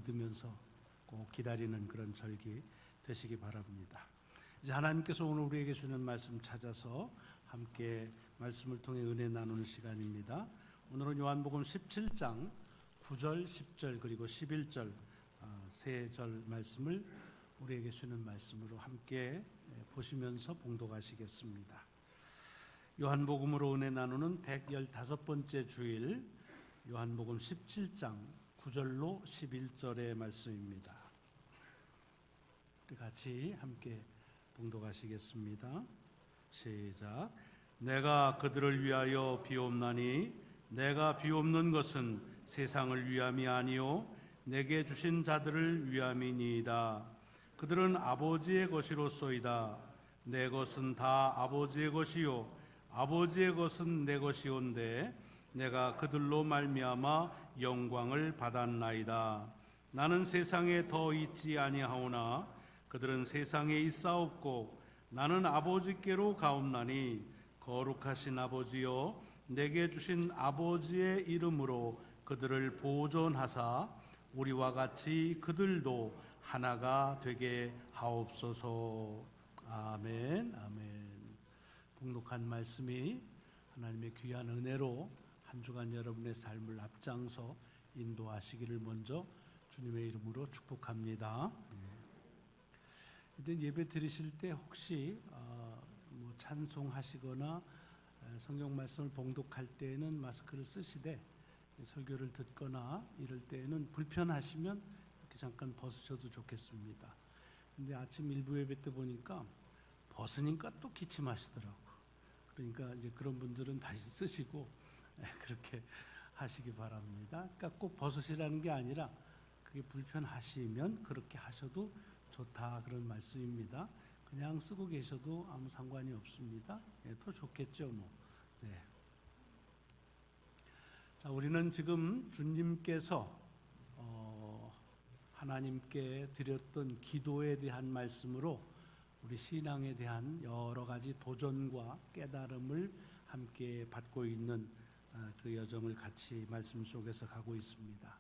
믿으면서 꼭 기다리는 그런 절기 되시기 바랍니다. 이제 하나님께서 오늘 우리에게 주는 말씀 찾아서 함께 말씀을 통해 은혜 나누는 시간입니다. 오늘은 요한복음 17장 9절, 10절 그리고 11절 세 절 말씀을 우리에게 주는 말씀으로 함께 보시면서 봉독하시겠습니다. 요한복음으로 은혜 나누는 115번째 주일 요한복음 17장 9절로 11절의 말씀입니다. 우리 같이 함께 봉독하시겠습니다. 시작. 내가 그들을 위하여 비옵나니 내가 비옵는 것은 세상을 위함이 아니요 내게 주신 자들을 위함이니이다. 그들은 아버지의 것이로소이다. 내 것은 다 아버지의 것이요 아버지의 것은 내 것이온데 내가 그들로 말미암아 영광을 받았나이다. 나는 세상에 더 있지 아니하오나 그들은 세상에 있사옵고 나는 아버지께로 가옵나니 거룩하신 아버지여 내게 주신 아버지의 이름으로 그들을 보존하사 우리와 같이 그들도 하나가 되게 하옵소서. 아멘. 아멘. 복록한 말씀이 하나님의 귀한 은혜로 한 주간 여러분의 삶을 앞장서 인도하시기를 먼저 주님의 이름으로 축복합니다. 이제 예배 드리실 때 혹시 찬송하시거나 성경 말씀을 봉독할 때에는 마스크를 쓰시되 설교를 듣거나 이럴 때에는 불편하시면 이렇게 잠깐 벗으셔도 좋겠습니다. 근데 아침 일부 예배 때 보니까 벗으니까 또 기침하시더라고. 그러니까 이제 그런 분들은 다시 쓰시고 그렇게 하시기 바랍니다. 그러니까 꼭 벗으시라는 게 아니라 그게 불편하시면 그렇게 하셔도 좋다 그런 말씀입니다. 그냥 쓰고 계셔도 아무 상관이 없습니다. 더 좋겠죠, 뭐. 네. 자, 우리는 지금 주님께서 하나님께 드렸던 기도에 대한 말씀으로 우리 신앙에 대한 여러 가지 도전과 깨달음을 함께 받고 있는 그 여정을 같이 말씀 속에서 가고 있습니다.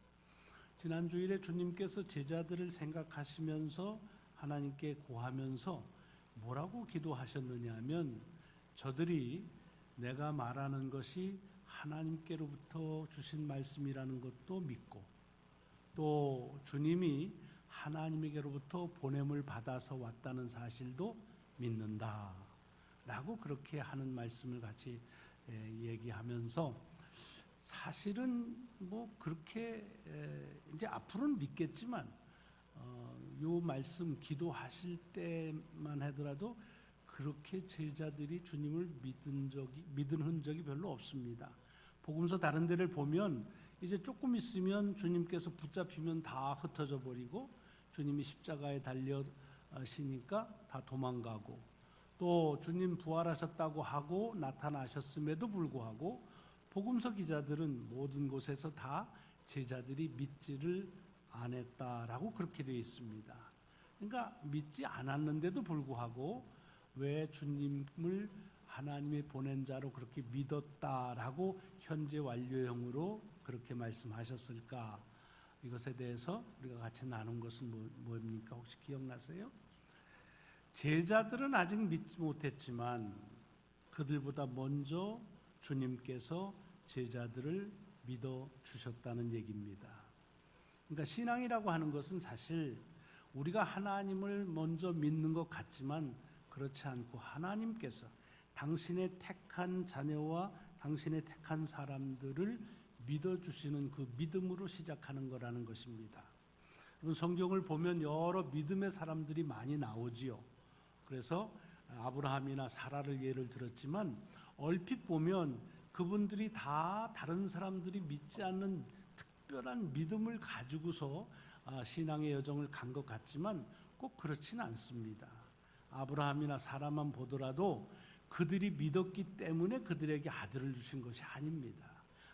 지난 주일에 주님께서 제자들을 생각하시면서 하나님께 고하면서 뭐라고 기도하셨느냐 하면 저들이 내가 말하는 것이 하나님께로부터 주신 말씀이라는 것도 믿고 또 주님이 하나님에게로부터 보냄을 받아서 왔다는 사실도 믿는다 라고 그렇게 하는 말씀을 같이 얘기하면서 사실은 뭐 그렇게 이제 앞으로는 믿겠지만 요 말씀 기도하실 때만 하더라도 그렇게 제자들이 주님을 믿은 흔적이 별로 없습니다. 복음서 다른 데를 보면 이제 조금 있으면 주님께서 붙잡히면 다 흩어져 버리고 주님이 십자가에 달려시니까 다 도망가고 또 주님 부활하셨다고 하고 나타나셨음에도 불구하고 복음서 기자들은 모든 곳에서 다 제자들이 믿지를 않았다라고 그렇게 되어 있습니다. 그러니까 믿지 않았는데도 불구하고 왜 주님을 하나님의 보낸 자로 그렇게 믿었다라고 현재 완료형으로 그렇게 말씀하셨을까? 이것에 대해서 우리가 같이 나눈 것은 뭡니까? 혹시 기억나세요? 제자들은 아직 믿지 못했지만 그들보다 먼저 주님께서 제자들을 믿어 주셨다는 얘기입니다. 그러니까 신앙이라고 하는 것은 사실 우리가 하나님을 먼저 믿는 것 같지만 그렇지 않고 하나님께서 당신의 택한 자녀와 당신의 택한 사람들을 믿어주시는 그 믿음으로 시작하는 거라는 것입니다. 여러분 성경을 보면 여러 믿음의 사람들이 많이 나오지요. 그래서 아브라함이나 사라를 예를 들었지만 얼핏 보면 그분들이 다 다른 사람들이 믿지 않는 특별한 믿음을 가지고서 신앙의 여정을 간 것 같지만 꼭 그렇지는 않습니다. 아브라함이나 사라만 보더라도 그들이 믿었기 때문에 그들에게 아들을 주신 것이 아닙니다.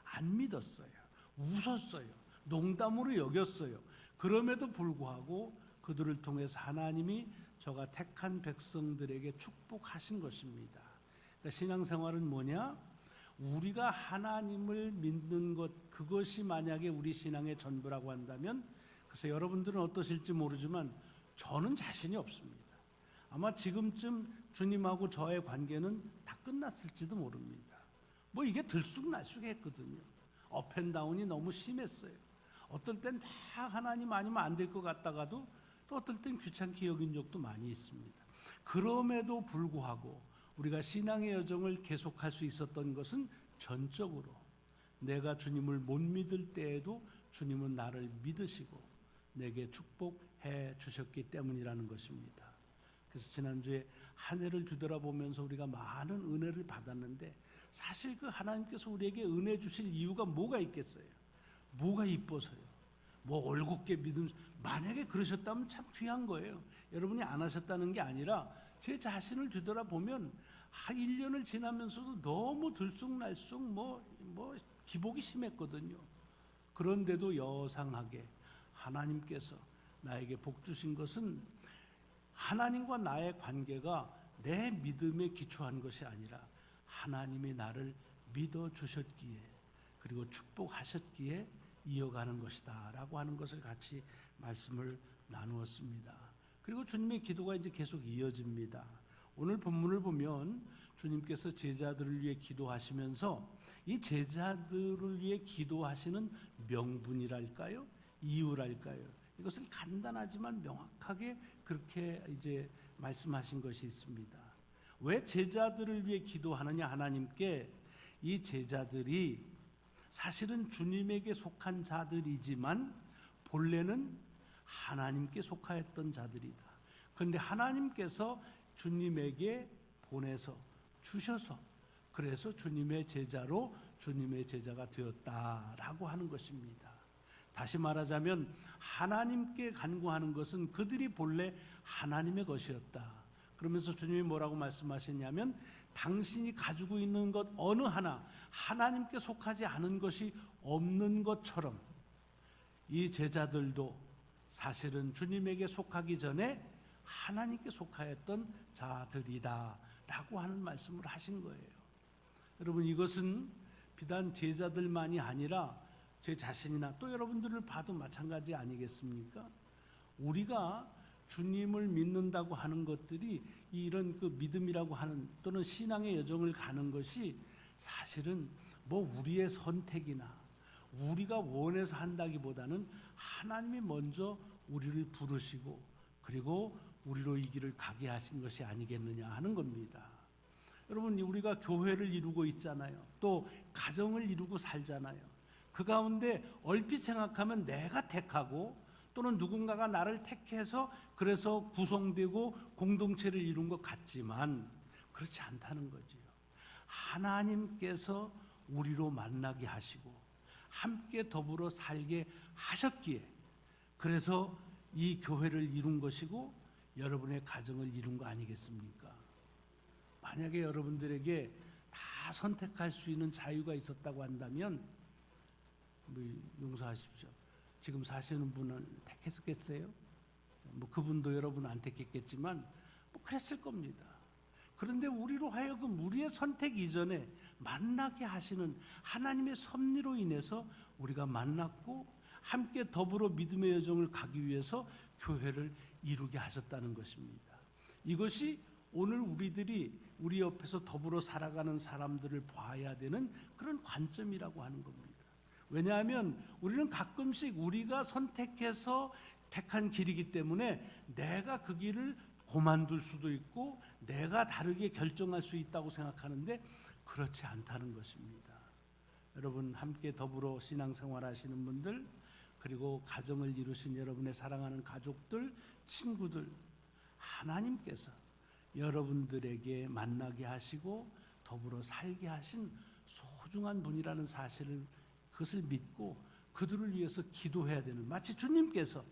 안 믿었어요. 웃었어요. 농담으로 여겼어요. 그럼에도 불구하고 그들을 통해서 하나님이 저가 택한 백성들에게 축복하신 것입니다. 그러니까 신앙생활은 뭐냐? 우리가 하나님을 믿는 것, 그것이 만약에 우리 신앙의 전부라고 한다면 그래서 여러분들은 어떠실지 모르지만 저는 자신이 없습니다. 아마 지금쯤 주님하고 저의 관계는 다 끝났을지도 모릅니다. 뭐 이게 들쑥날쑥했거든요. 업앤다운이 너무 심했어요. 어떨 땐 막 하나님 아니면 안 될 것 같다가도 또 어떨 땐 귀찮게 여긴 적도 많이 있습니다. 그럼에도 불구하고 우리가 신앙의 여정을 계속할 수 있었던 것은 전적으로 내가 주님을 못 믿을 때에도 주님은 나를 믿으시고 내게 축복해 주셨기 때문이라는 것입니다. 그래서 지난주에 한 해를 뒤돌아보면서 우리가 많은 은혜를 받았는데 사실 그 하나님께서 우리에게 은혜 주실 이유가 뭐가 있겠어요? 뭐가 이뻐서요? 뭐 올곧게 믿음, 만약에 그러셨다면 참 귀한 거예요. 여러분이 안 하셨다는 게 아니라 제 자신을 뒤돌아보면 1년을 지나면서도 너무 들쑥날쑥 뭐 기복이 심했거든요. 그런데도 여상하게 하나님께서 나에게 복 주신 것은 하나님과 나의 관계가 내 믿음에 기초한 것이 아니라 하나님이 나를 믿어주셨기에 그리고 축복하셨기에 이어가는 것이다 라고 하는 것을 같이 말씀을 나누었습니다. 그리고 주님의 기도가 이제 계속 이어집니다. 오늘 본문을 보면 주님께서 제자들을 위해 기도하시면서 이 제자들을 위해 기도하시는 명분이랄까요? 이유랄까요? 이것을 간단하지만 명확하게 그렇게 이제 말씀하신 것이 있습니다. 왜 제자들을 위해 기도하느냐? 하나님께 이 제자들이 사실은 주님에게 속한 자들이지만 본래는 하나님께 속하였던 자들이다. 그런데 하나님께서 주님에게 보내서 주셔서 그래서 주님의 제자로 주님의 제자가 되었다라고 하는 것입니다. 다시 말하자면 하나님께 간구하는 것은 그들이 본래 하나님의 것이었다. 그러면서 주님이 뭐라고 말씀하셨냐면 당신이 가지고 있는 것 어느 하나 하나님께 속하지 않은 것이 없는 것처럼 이 제자들도 사실은 주님에게 속하기 전에 하나님께 속하였던 자들이다 라고 하는 말씀을 하신 거예요. 여러분 이것은 비단 제자들만이 아니라 제 자신이나 또 여러분들을 봐도 마찬가지 아니겠습니까? 우리가 주님을 믿는다고 하는 것들이 이런 그 믿음이라고 하는 또는 신앙의 여정을 가는 것이 사실은 뭐 우리의 선택이나 우리가 원해서 한다기보다는 하나님이 먼저 우리를 부르시고 그리고 우리로 이 길을 가게 하신 것이 아니겠느냐 하는 겁니다. 여러분 우리가 교회를 이루고 있잖아요. 또 가정을 이루고 살잖아요. 그 가운데 얼핏 생각하면 내가 택하고 또는 누군가가 나를 택해서 그래서 구성되고 공동체를 이룬 것 같지만 그렇지 않다는 거지요. 하나님께서 우리로 만나게 하시고 함께 더불어 살게 하셨기에 그래서 이 교회를 이룬 것이고 여러분의 가정을 이룬 거 아니겠습니까? 만약에 여러분들에게 다 선택할 수 있는 자유가 있었다고 한다면 용서하십시오. 지금 사시는 분을 택했겠어요? 뭐 그분도 여러분 안 택했겠지만 뭐 그랬을 겁니다. 그런데 우리로 하여금 우리의 선택 이전에 만나게 하시는 하나님의 섭리로 인해서 우리가 만났고 함께 더불어 믿음의 여정을 가기 위해서 교회를 이루게 하셨다는 것입니다. 이것이 오늘 우리들이 우리 옆에서 더불어 살아가는 사람들을 봐야 되는 그런 관점이라고 하는 겁니다. 왜냐하면 우리는 가끔씩 우리가 선택해서 택한 길이기 때문에 내가 그 길을 고만둘 수도 있고 내가 다르게 결정할 수 있다고 생각하는데 그렇지 않다는 것입니다. 여러분 함께 더불어 신앙생활 하시는 분들 그리고 가정을 이루신 여러분의 사랑하는 가족들, 친구들 하나님께서 여러분들에게 만나게 하시고 더불어 살게 하신 소중한 분이라는 사실을 그것을 믿고 그들을 위해서 기도해야 되는 마치 주님께서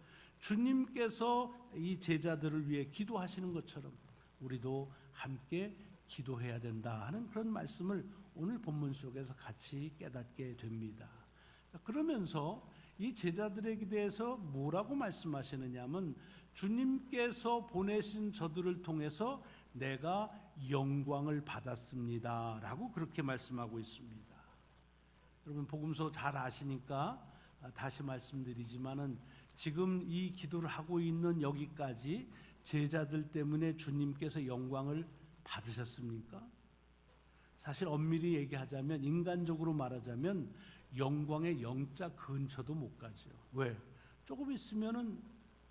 이 제자들을 위해 기도하시는 것처럼 우리도 함께 기도해야 된다 하는 그런 말씀을 오늘 본문 속에서 같이 깨닫게 됩니다. 그러면서 이 제자들에게 대해서 뭐라고 말씀하시느냐 하면 주님께서 보내신 저들을 통해서 내가 영광을 받았습니다 라고 그렇게 말씀하고 있습니다. 여러분 복음서 잘 아시니까 다시 말씀드리지만은 지금 이 기도를 하고 있는 여기까지 제자들 때문에 주님께서 영광을 받으셨습니까? 사실 엄밀히 얘기하자면, 인간적으로 말하자면 영광의 영자 근처도 못 가죠. 왜? 조금 있으면은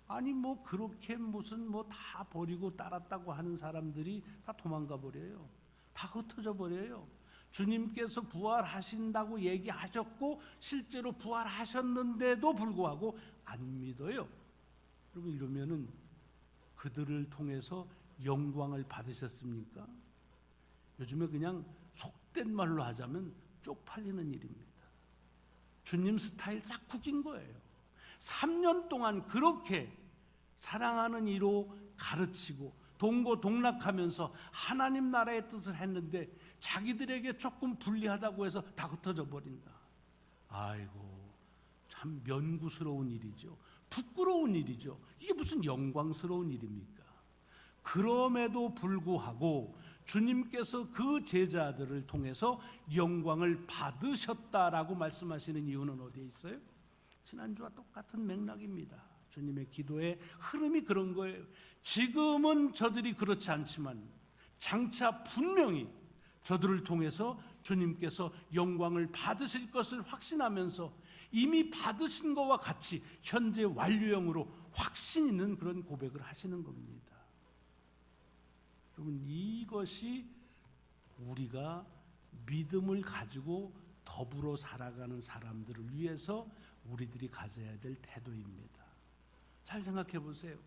아니 뭐 그렇게 무슨 뭐 다 버리고 따랐다고 하는 사람들이 다 도망가 버려요. 다 흩어져 버려요. 주님께서 부활하신다고 얘기하셨고 실제로 부활하셨는데도 불구하고 안 믿어요. 여러분, 이러면은 그들을 통해서 영광을 받으셨습니까? 요즘에 그냥 속된 말로 하자면 쪽팔리는 일입니다. 주님 스타일 싹 구긴 거예요. 3년 동안 그렇게 사랑하는 이로 가르치고 동고동락하면서 하나님 나라의 뜻을 했는데 자기들에게 조금 불리하다고 해서 다 흩어져 버린다. 아이고, 참 면구스러운 일이죠. 부끄러운 일이죠. 이게 무슨 영광스러운 일입니까? 그럼에도 불구하고 주님께서 그 제자들을 통해서 영광을 받으셨다라고 말씀하시는 이유는 어디에 있어요? 지난주와 똑같은 맥락입니다. 주님의 기도의 흐름이 그런 거예요. 지금은 저들이 그렇지 않지만 장차 분명히 저들을 통해서 주님께서 영광을 받으실 것을 확신하면서 이미 받으신 것과 같이 현재 완료형으로 확신 있는 그런 고백을 하시는 겁니다. 여러분, 이것이 우리가 믿음을 가지고 더불어 살아가는 사람들을 위해서 우리들이 가져야 될 태도입니다. 잘 생각해 보세요.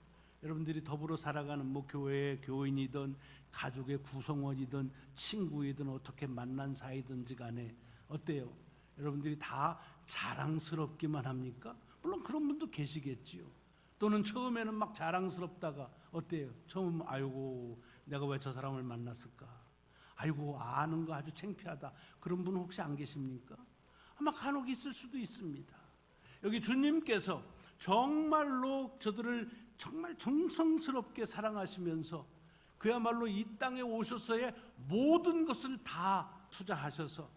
여러분들이 더불어 살아가는 뭐 교회의 교인이든 가족의 구성원이든 친구이든 어떻게 만난 사이든지 간에 어때요? 여러분들이 다 자랑스럽기만 합니까? 물론 그런 분도 계시겠지요. 또는 처음에는 막 자랑스럽다가 어때요? 처음 아이고 내가 왜 저 사람을 만났을까? 아이고 아는 거 아주 창피하다. 그런 분은 혹시 안 계십니까? 아마 간혹 있을 수도 있습니다. 여기 주님께서 정말로 저들을 정말 정성스럽게 사랑하시면서 그야말로 이 땅에 오셔서의 모든 것을 다 투자하셔서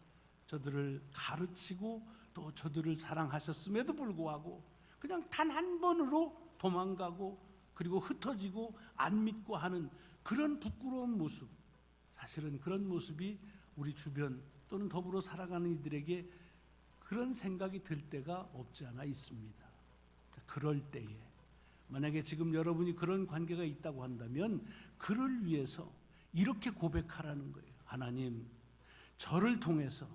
저들을 가르치고 또 저들을 사랑하셨음에도 불구하고 그냥 단 한 번으로 도망가고 그리고 흩어지고 안 믿고 하는 그런 부끄러운 모습, 사실은 그런 모습이 우리 주변 또는 더불어 살아가는 이들에게 그런 생각이 들 때가 없지 않아 있습니다. 그럴 때에 만약에 지금 여러분이 그런 관계가 있다고 한다면 그를 위해서 이렇게 고백하라는 거예요. 하나님, 저를 통해서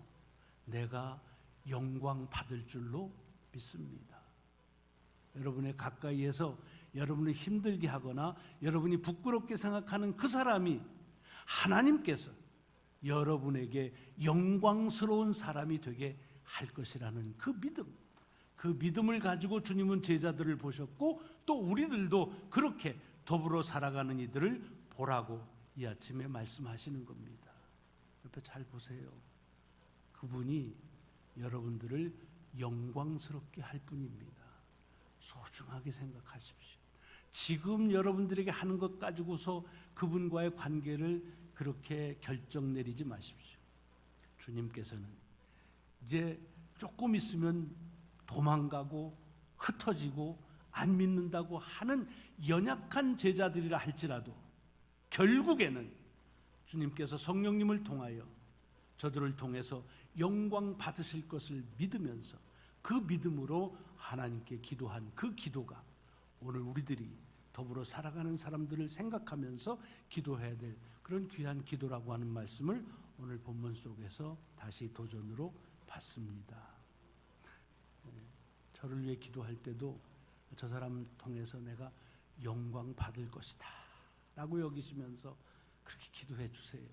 내가 영광 받을 줄로 믿습니다. 여러분의 가까이에서 여러분을 힘들게 하거나 여러분이 부끄럽게 생각하는 그 사람이 하나님께서 여러분에게 영광스러운 사람이 되게 할 것이라는 그 믿음, 그 믿음을 가지고 주님은 제자들을 보셨고 또 우리들도 그렇게 더불어 살아가는 이들을 보라고 이 아침에 말씀하시는 겁니다. 옆에 잘 보세요. 그분이 여러분들을 영광스럽게 할 뿐입니다. 소중하게 생각하십시오. 지금 여러분들에게 하는 것 가지고서 그분과의 관계를 그렇게 결정 내리지 마십시오. 주님께서는 이제 조금 있으면 도망가고 흩어지고 안 믿는다고 하는 연약한 제자들이라 할지라도 결국에는 주님께서 성령님을 통하여 저들을 통해서 영광 받으실 것을 믿으면서 그 믿음으로 하나님께 기도한 그 기도가 오늘 우리들이 더불어 살아가는 사람들을 생각하면서 기도해야 될 그런 귀한 기도라고 하는 말씀을 오늘 본문 속에서 다시 도전으로 받습니다. 저를 위해 기도할 때도 저 사람 통해서 내가 영광 받을 것이다 라고 여기시면서 그렇게 기도해 주세요.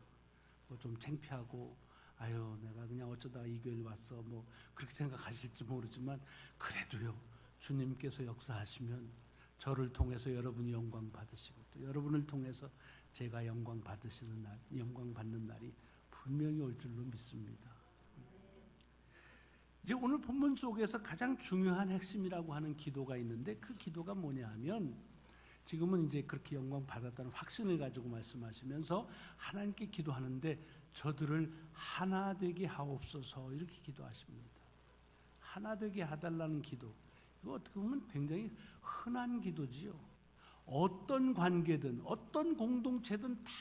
뭐 좀 창피하고 아유 내가 그냥 어쩌다 이 교회를 왔어 뭐 그렇게 생각하실지 모르지만 그래도요 주님께서 역사하시면 저를 통해서 여러분이 영광 받으시고 또 여러분을 통해서 제가 영광 받으시는 날, 영광 받는 날이 분명히 올 줄로 믿습니다. 이제 오늘 본문 속에서 가장 중요한 핵심이라고 하는 기도가 있는데 그 기도가 뭐냐 하면 지금은 이제 그렇게 영광 받았다는 확신을 가지고 말씀하시면서 하나님께 기도하는데 저들을 하나 되게 하옵소서 이렇게 기도하십니다. 하나 되게 해달라는 기도. 이거 어떻게 보면 굉장히 흔한 기도지요. 어떤 관계든 어떤 공동체든 다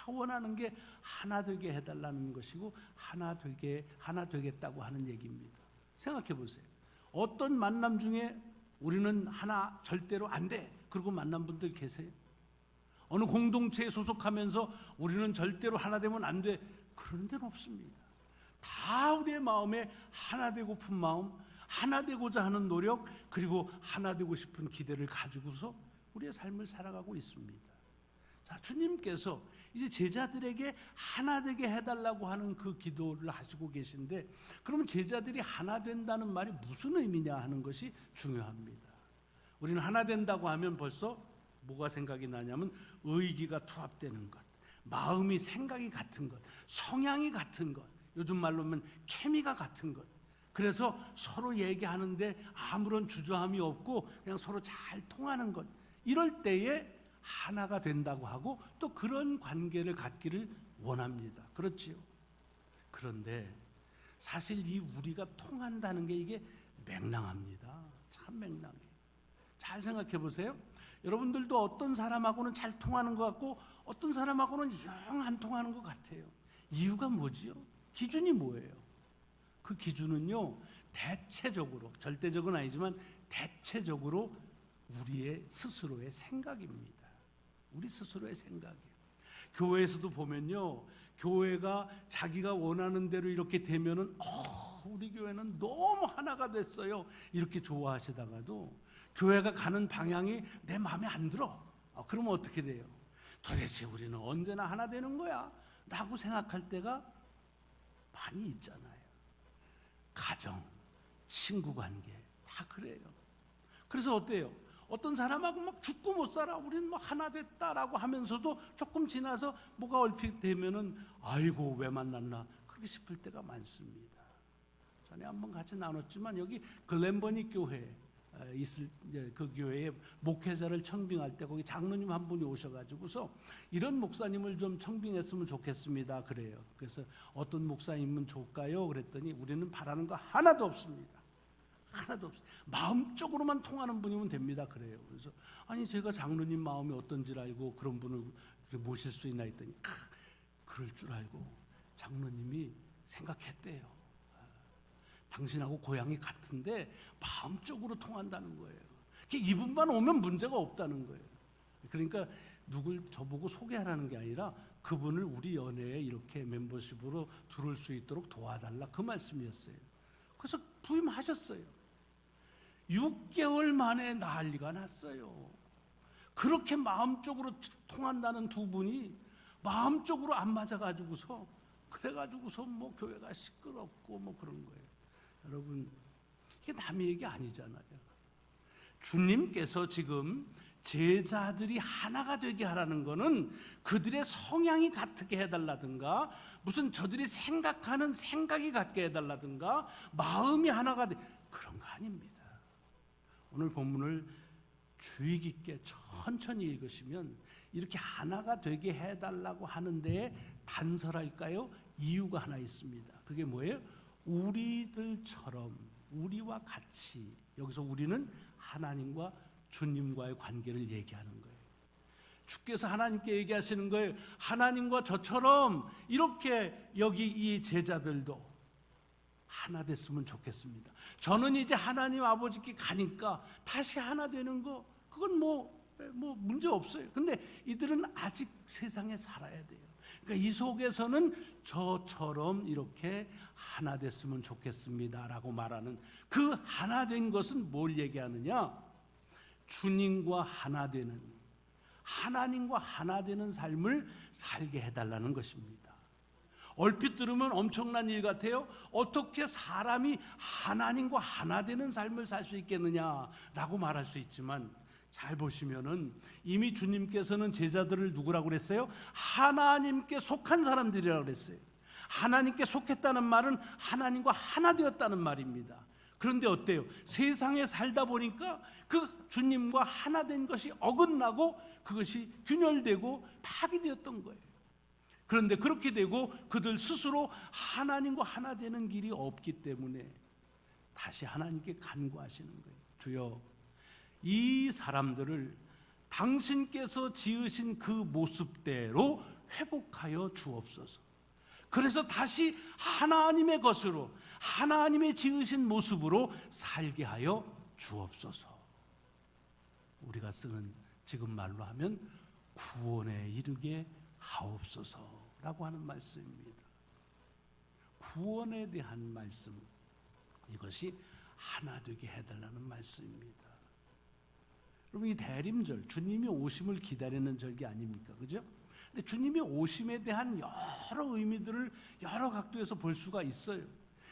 원하는 게 하나 되게 해달라는 것이고 하나 되겠다고 하는 얘기입니다. 생각해 보세요. 어떤 만남 중에 우리는 하나 절대로 안 돼. 그러고 만난 분들 계세요? 어느 공동체에 소속하면서 우리는 절대로 하나 되면 안 돼. 그런 데는 없습니다. 다 우리의 마음에 하나 되고픈 마음, 하나 되고자 하는 노력, 그리고 하나 되고 싶은 기대를 가지고서 우리의 삶을 살아가고 있습니다. 자, 주님께서 이제 제자들에게 하나 되게 해달라고 하는 그 기도를 하시고 계신데, 그러면 제자들이 하나 된다는 말이 무슨 의미냐 하는 것이 중요합니다. 우리는 하나 된다고 하면 벌써 뭐가 생각이 나냐면 의기가 투합되는 것, 마음이 생각이 같은 것, 성향이 같은 것, 요즘 말로 하면 케미가 같은 것. 그래서 서로 얘기하는데 아무런 주저함이 없고 그냥 서로 잘 통하는 것. 이럴 때에 하나가 된다고 하고 또 그런 관계를 갖기를 원합니다. 그렇지요? 그런데 사실 이 우리가 통한다는 게 이게 맹랑합니다. 참 맹랑해요. 잘 생각해 보세요. 여러분들도 어떤 사람하고는 잘 통하는 것 같고 어떤 사람하고는 영 안 통하는 것 같아요. 이유가 뭐지요? 기준이 뭐예요? 그 기준은요, 대체적으로, 절대적은 아니지만 대체적으로 우리의 스스로의 생각입니다. 우리 스스로의 생각이에요. 교회에서도 보면요, 교회가 자기가 원하는 대로 이렇게 되면은 우리 교회는 너무 하나가 됐어요, 이렇게 좋아하시다가도 교회가 가는 방향이 내 마음에 안 들어. 그러면 어떻게 돼요? 도대체 우리는 언제나 하나 되는 거야? 라고 생각할 때가 많이 있잖아요. 가정, 친구관계 다 그래요. 그래서 어때요? 어떤 사람하고 막 죽고 못 살아, 우리는 뭐 하나 됐다라고 하면서도 조금 지나서 뭐가 얼핏 되면은 아이고 왜 만났나 그렇게 싶을 때가 많습니다. 전에 한번 같이 나눴지만 여기 글렌버니 교회 있을 그 교회에 목회자를 청빙할 때 거기 장로님 한 분이 오셔가지고서 이런 목사님을 좀 청빙했으면 좋겠습니다. 그래요. 그래서 어떤 목사님은 좋을까요? 그랬더니 우리는 바라는 거 하나도 없습니다. 하나도 없어요. 마음적으로만 통하는 분이면 됩니다. 그래요. 그래서 아니 제가 장로님 마음이 어떤지 알고 그런 분을 모실 수 있나 했더니 그럴 줄 알고 장로님이 생각했대요. 당신하고 고향이 같은데 마음적으로 통한다는 거예요. 이분만 오면 문제가 없다는 거예요. 그러니까 누굴 저보고 소개하라는 게 아니라 그분을 우리 연회에 이렇게 멤버십으로 들어올 수 있도록 도와달라 그 말씀이었어요. 그래서 부임하셨어요. 6개월 만에 난리가 났어요. 그렇게 마음적으로 통한다는 두 분이 마음적으로 안 맞아가지고서 그래가지고서 뭐 교회가 시끄럽고 뭐 그런 거예요. 여러분 이게 남의 얘기 아니잖아요. 주님께서 지금 제자들이 하나가 되게 하라는 거는 그들의 성향이 같게 해달라든가 무슨 저들이 생각하는 생각이 같게 해달라든가 마음이 하나가 돼 그런 거 아닙니다. 오늘 본문을 주의 깊게 천천히 읽으시면 이렇게 하나가 되게 해달라고 하는데 단서랄까요? 이유가 하나 있습니다. 그게 뭐예요? 우리들처럼 우리와 같이 여기서 우리는 하나님과 주님과의 관계를 얘기하는 거예요. 주께서 하나님께 얘기하시는 거예요. 하나님과 저처럼 이렇게 여기 이 제자들도 하나 됐으면 좋겠습니다. 저는 이제 하나님 아버지께 가니까 다시 하나 되는 거 그건 뭐 문제 없어요. 근데 이들은 아직 세상에 살아야 돼요. 그러니까 이 속에서는 저처럼 이렇게 하나 됐으면 좋겠습니다라고 말하는 그 하나 된 것은 뭘 얘기하느냐? 주님과 하나 되는 하나님과 하나 되는 삶을 살게 해달라는 것입니다. 얼핏 들으면 엄청난 일 같아요. 어떻게 사람이 하나님과 하나 되는 삶을 살 수 있겠느냐라고 말할 수 있지만 잘 보시면은 이미 주님께서는 제자들을 누구라고 그랬어요? 하나님께 속한 사람들이라고 그랬어요. 하나님께 속했다는 말은 하나님과 하나 되었다는 말입니다. 그런데 어때요? 세상에 살다 보니까 그 주님과 하나 된 것이 어긋나고 그것이 균열되고 파괴되었던 거예요. 그런데 그렇게 되고 그들 스스로 하나님과 하나 되는 길이 없기 때문에 다시 하나님께 간구하시는 거예요. 주여, 이 사람들을 당신께서 지으신 그 모습대로 회복하여 주옵소서. 그래서 다시 하나님의 것으로, 하나님의 지으신 모습으로 살게 하여 주옵소서. 우리가 쓰는 지금 말로 하면 구원에 이르게 하옵소서라고 하는 말씀입니다. 구원에 대한 말씀, 이것이 하나 되게 해달라는 말씀입니다. 여러분, 이 대림절, 주님이 오심을 기다리는 절기 아닙니까? 그죠? 근데 주님의 오심에 대한 여러 의미들을 여러 각도에서 볼 수가 있어요.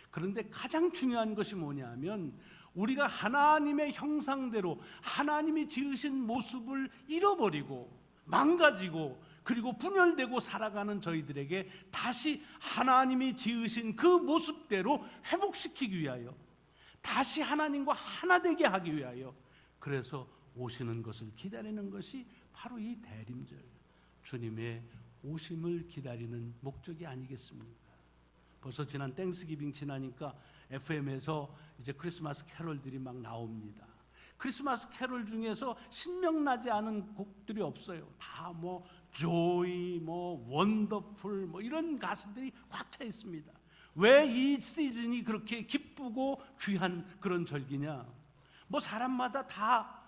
그런데 가장 중요한 것이 뭐냐면, 우리가 하나님의 형상대로 하나님이 지으신 모습을 잃어버리고 망가지고 그리고 분열되고 살아가는 저희들에게 다시 하나님이 지으신 그 모습대로 회복시키기 위하여, 다시 하나님과 하나 되게 하기 위하여, 그래서 오시는 것을 기다리는 것이 바로 이 대림절, 주님의 오심을 기다리는 목적이 아니겠습니까? 벌써 지난 땡스기빙 지나니까 FM에서 이제 크리스마스 캐롤들이 막 나옵니다. 크리스마스 캐롤 중에서 신명나지 않은 곡들이 없어요. 다 뭐 조이, 뭐 원더풀, 뭐 이런 가수들이 꽉 차 있습니다. 왜 이 시즌이 그렇게 기쁘고 귀한 그런 절기냐? 뭐 사람마다 다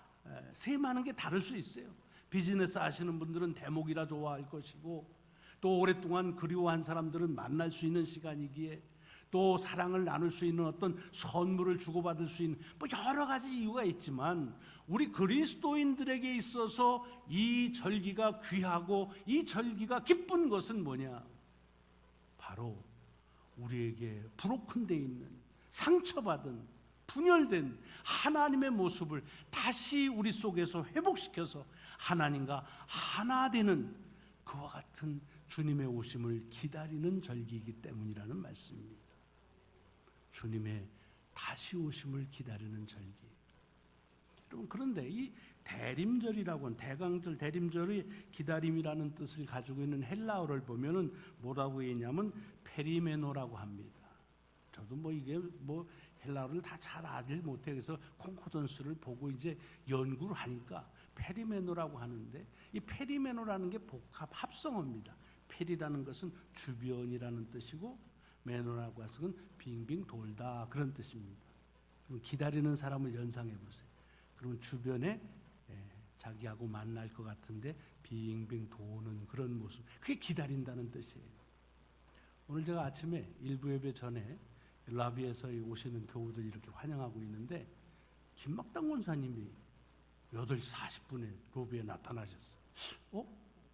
세임하는 게 다를 수 있어요. 비즈니스 하시는 분들은 대목이라 좋아할 것이고, 또 오랫동안 그리워한 사람들은 만날 수 있는 시간이기에, 또 사랑을 나눌 수 있는 어떤 선물을 주고받을 수 있는 뭐 여러 가지 이유가 있지만, 우리 그리스도인들에게 있어서 이 절기가 귀하고 이 절기가 기쁜 것은 뭐냐? 바로 우리에게 브로큰되어 있는, 상처받은, 분열된 하나님의 모습을 다시 우리 속에서 회복시켜서 하나님과 하나 되는 그와 같은 주님의 오심을 기다리는 절기이기 때문이라는 말씀입니다. 주님의 다시 오심을 기다리는 절기. 여러분, 그런데 이 대림절이라고 하는, 대강절, 대림절의 기다림이라는 뜻을 가지고 있는 헬라어를 보면은 뭐라고 했냐면 페리메노라고 합니다. 저도 뭐 이게 뭐 헬라어를 다 잘 알지 못해. 그래서 콩코던스를 보고 이제 연구를 하니까 페리메노라고 하는데, 이 페리메노라는 게 복합 합성어입니다. 페리라는 것은 주변이라는 뜻이고, 메노라고 하는 것은 빙빙 돌다, 그런 뜻입니다. 그럼 기다리는 사람을 연상해 보세요. 그러면 주변에 자기하고 만날 것 같은데 빙빙 도는 그런 모습, 그게 기다린다는 뜻이에요. 오늘 제가 아침에 일부 예배 전에 라비에서 오시는 교우들이 이렇게 환영하고 있는데, 김막당 권사님이 8시 40분에 로비에 나타나셨어요.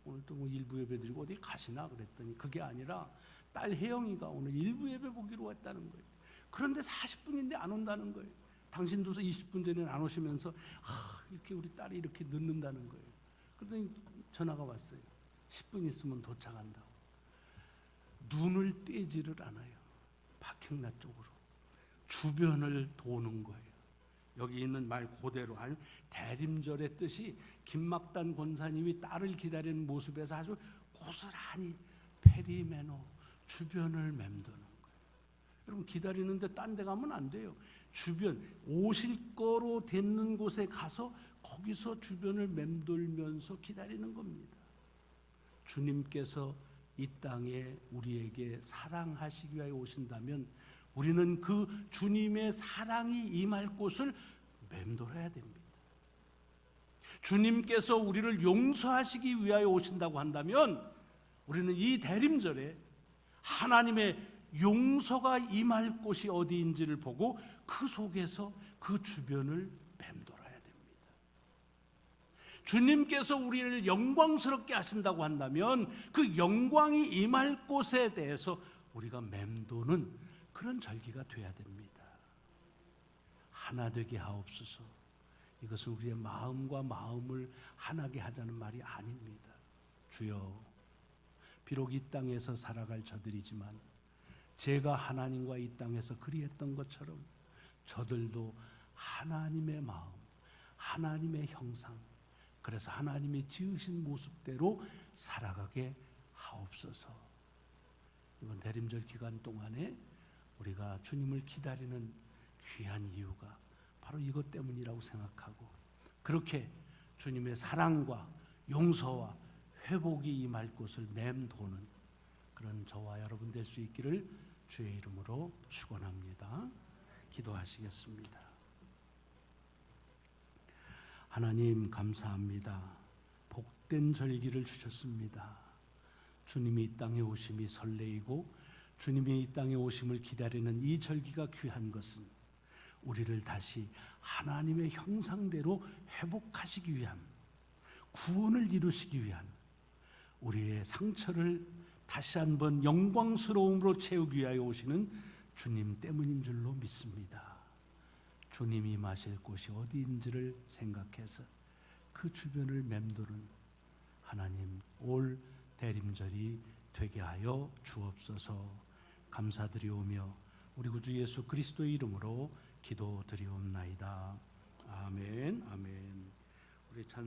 오늘 또 뭐 일부 예배 드리고 어디 가시나 그랬더니, 그게 아니라 딸 혜영이가 오늘 일부 예배 보기로 왔다는 거예요. 그런데 40분인데 안 온다는 거예요. 당신도 20분 전에 안 오시면서 이렇게 우리 딸이 이렇게 늦는다는 거예요. 그랬더니 전화가 왔어요. 10분 있으면 도착한다고. 눈을 떼지를 않아요. 박형나 쪽으로 주변을 도는 거예요. 여기 있는 말 그대로, 아니 대림절의 뜻이 김막단 권사님이 딸을 기다리는 모습에서 아주 고스란히 페리메노, 주변을 맴도는 거예요. 여러분, 기다리는데 딴 데 가면 안 돼요. 주변, 오실 거로 되는 곳에 가서 거기서 주변을 맴돌면서 기다리는 겁니다. 주님께서 이 땅에 우리에게 사랑하시기 위하여 오신다면 우리는 그 주님의 사랑이 임할 곳을 맴돌아야 됩니다. 주님께서 우리를 용서하시기 위하여 오신다고 한다면 우리는 이 대림절에 하나님의 용서가 임할 곳이 어디인지를 보고 그 속에서 그 주변을 맴돌아야 됩니다. 주님께서 우리를 영광스럽게 하신다고 한다면 그 영광이 임할 곳에 대해서 우리가 맴도는 그런 절기가 돼야 됩니다. 하나 되게 하옵소서. 이것은 우리의 마음과 마음을 하나게 하자는 말이 아닙니다. 주여, 비록 이 땅에서 살아갈 저들이지만 제가 하나님과 이 땅에서 그리했던 것처럼 저들도 하나님의 마음, 하나님의 형상, 그래서 하나님이 지으신 모습대로 살아가게 하옵소서. 이번 대림절 기간 동안에 우리가 주님을 기다리는 귀한 이유가 바로 이것 때문이라고 생각하고 그렇게 주님의 사랑과 용서와 회복이 임할 곳을 맴도는 그런 저와 여러분 될 수 있기를 주의 이름으로 축원합니다. 기도하시겠습니다. 하나님 감사합니다. 복된 절기를 주셨습니다. 주님이 이 땅에 오심이 설레이고 주님이 이 땅에 오심을 기다리는 이 절기가 귀한 것은 우리를 다시 하나님의 형상대로 회복하시기 위한, 구원을 이루시기 위한, 우리의 상처를 다시 한번 영광스러움으로 채우기 위하여 오시는 주님 때문인 줄로 믿습니다. 주님이 마실 곳이 어디인지를 생각해서 그 주변을 맴도는 하나님 올 대림절이 되게 하여 주옵소서. 감사드리오며 우리 구주 예수 그리스도의 이름으로 기도드리옵나이다. 아멘. 아멘. 우리 찬